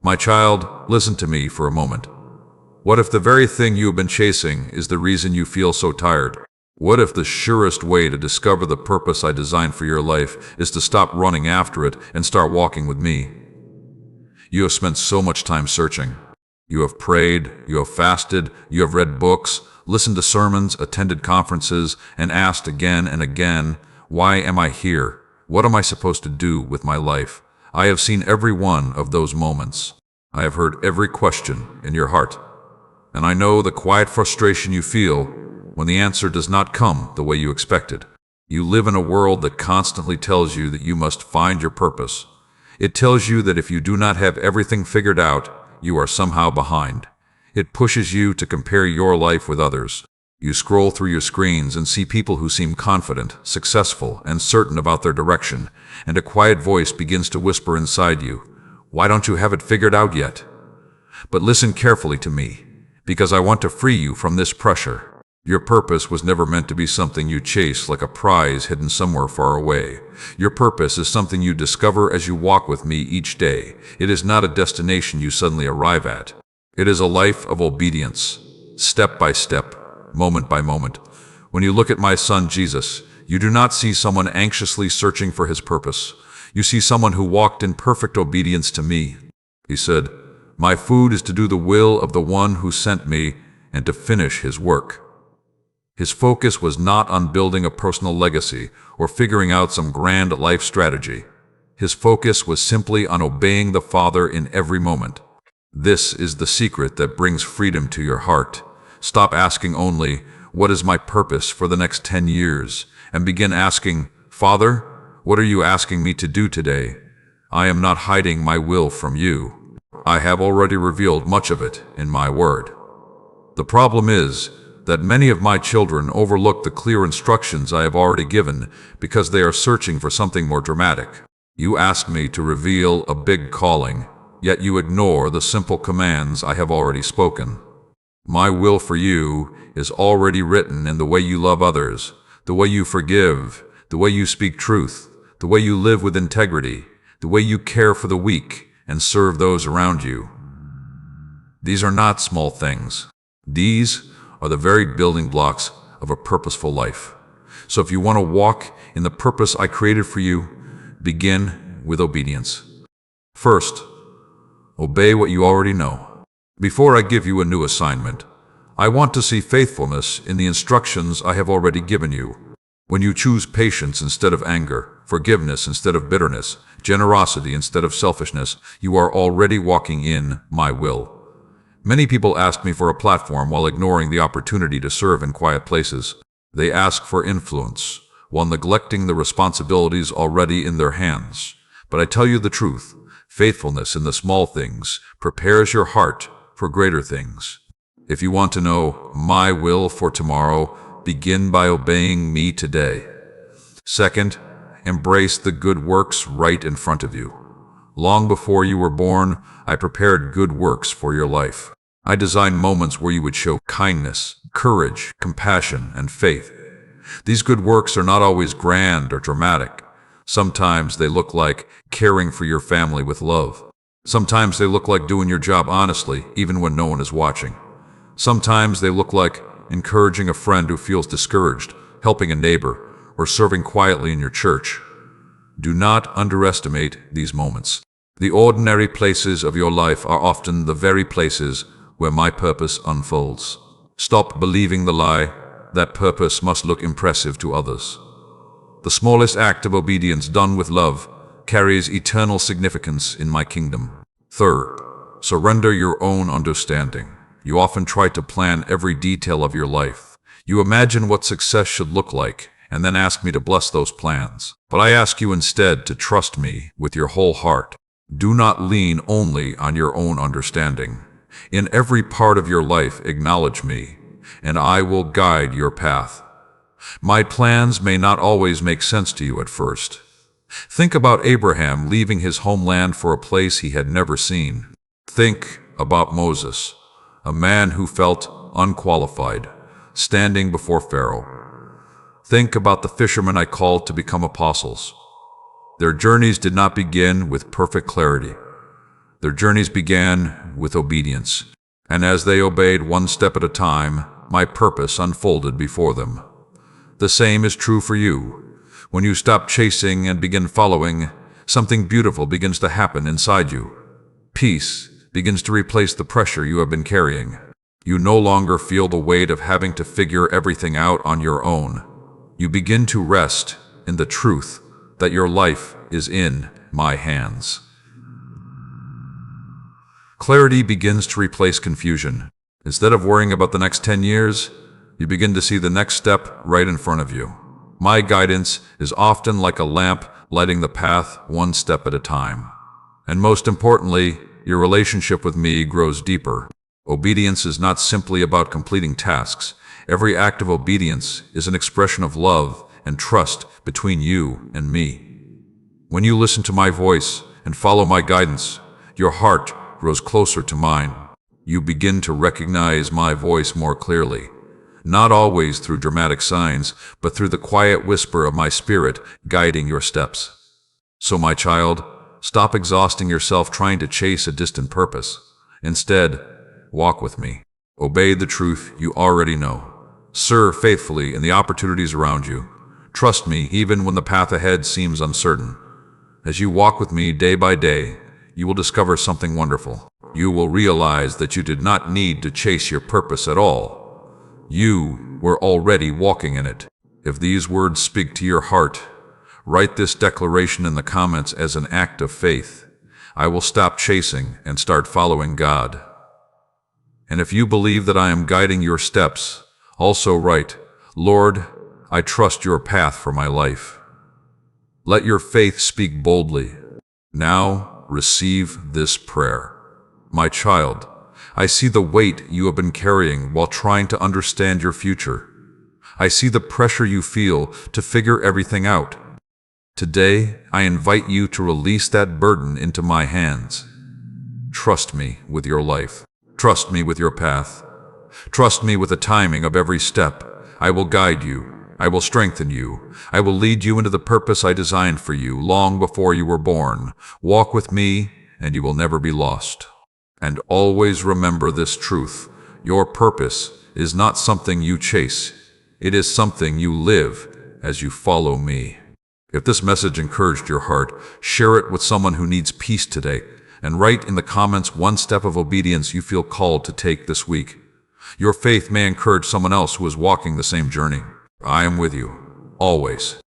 My child, listen to me for a moment. What if the very thing you have been chasing is the reason you feel so tired? What if the surest way to discover the purpose I designed for your life is to stop running after it and start walking with me? You have spent so much time searching. You have prayed, you have fasted, you have read books, listened to sermons, attended conferences, and asked again and again, why am I here? What am I supposed to do with my life? I have seen every one of those moments. I have heard every question in your heart. And I know the quiet frustration you feel when the answer does not come the way you expected. You live in a world that constantly tells you that you must find your purpose. It tells you that if you do not have everything figured out, you are somehow behind. It pushes you to compare your life with others. You scroll through your screens and see people who seem confident, successful, and certain about their direction, and a quiet voice begins to whisper inside you, "Why don't you have it figured out yet?" But listen carefully to me, because I want to free you from this pressure. Your purpose was never meant to be something you chase like a prize hidden somewhere far away. Your purpose is something you discover as you walk with me each day. It is not a destination you suddenly arrive at. It is a life of obedience, step by step, moment by moment. When you look at my son Jesus, you do not see someone anxiously searching for his purpose. You see someone who walked in perfect obedience to me. He said, "My food is to do the will of the one who sent me and to finish his work." His focus was not on building a personal legacy or figuring out some grand life strategy. His focus was simply on obeying the Father in every moment. This is the secret that brings freedom to your heart. Stop asking only, "What is my purpose for the next 10 years?" and begin asking, "Father, what are you asking me to do today?" I am not hiding my will from you. I have already revealed much of it in my word. The problem is that many of my children overlook the clear instructions I have already given because they are searching for something more dramatic. You ask me to reveal a big calling, yet you ignore the simple commands I have already spoken. My will for you is already written in the way you love others, the way you forgive, the way you speak truth, the way you live with integrity, the way you care for the weak and serve those around you. These are not small things. These are the very building blocks of a purposeful life. So if you want to walk in the purpose I created for you, begin with obedience. First, obey what you already know. Before I give you a new assignment, I want to see faithfulness in the instructions I have already given you. When you choose patience instead of anger, forgiveness instead of bitterness, generosity instead of selfishness, you are already walking in my will. Many people ask me for a platform while ignoring the opportunity to serve in quiet places. They ask for influence while neglecting the responsibilities already in their hands. But I tell you the truth, faithfulness in the small things prepares your heart for greater things. If you want to know my will for tomorrow, begin by obeying me today. Second, embrace the good works right in front of you. Long before you were born, I prepared good works for your life. I designed moments where you would show kindness, courage, compassion, and faith. These good works are not always grand or dramatic. Sometimes they look like caring for your family with love. Sometimes they look like doing your job honestly, even when no one is watching. Sometimes they look like encouraging a friend who feels discouraged, helping a neighbor, or serving quietly in your church. Do not underestimate these moments. The ordinary places of your life are often the very places where my purpose unfolds. Stop believing the lie that purpose must look impressive to others. The smallest act of obedience done with love carries eternal significance in my kingdom. Third, surrender your own understanding. You often try to plan every detail of your life. You imagine what success should look like and then ask me to bless those plans. But I ask you instead to trust me with your whole heart. Do not lean only on your own understanding. In every part of your life, acknowledge me, and I will guide your path. My plans may not always make sense to you at first. Think about Abraham leaving his homeland for a place he had never seen. Think about Moses, a man who felt unqualified, standing before Pharaoh. Think about the fishermen I called to become apostles. Their journeys did not begin with perfect clarity. Their journeys began with obedience, and as they obeyed one step at a time, my purpose unfolded before them. The same is true for you. When you stop chasing and begin following, something beautiful begins to happen inside you. Peace begins to replace the pressure you have been carrying. You no longer feel the weight of having to figure everything out on your own. You begin to rest in the truth that your life is in my hands. Clarity begins to replace confusion. Instead of worrying about the next 10 years, you begin to see the next step right in front of you. My guidance is often like a lamp lighting the path one step at a time. And most importantly, your relationship with me grows deeper. Obedience is not simply about completing tasks. Every act of obedience is an expression of love and trust between you and me. When you listen to my voice and follow my guidance, your heart grows closer to mine. You begin to recognize my voice more clearly, not always through dramatic signs, but through the quiet whisper of my spirit guiding your steps. So, my child, stop exhausting yourself trying to chase a distant purpose. Instead, walk with me. Obey the truth you already know. Serve faithfully in the opportunities around you. Trust me even when the path ahead seems uncertain. As you walk with me day by day, you will discover something wonderful. You will realize that you did not need to chase your purpose at all. You were already walking in it. If these words speak to your heart, write this declaration in the comments as an act of faith. I will stop chasing and start following God. And if you believe that I am guiding your steps, also write, Lord, I trust your path for my life. Let your faith speak boldly. Now receive this prayer. My child, I see the weight you have been carrying while trying to understand your future. I see the pressure you feel to figure everything out. Today, I invite you to release that burden into my hands. Trust me with your life. Trust me with your path. Trust me with the timing of every step. I will guide you. I will strengthen you. I will lead you into the purpose I designed for you long before you were born. Walk with me, and you will never be lost. And always remember this truth. Your purpose is not something you chase. It is something you live as you follow me. If this message encouraged your heart, share it with someone who needs peace today, and write in the comments one step of obedience you feel called to take this week. Your faith may encourage someone else who is walking the same journey. I am with you, always.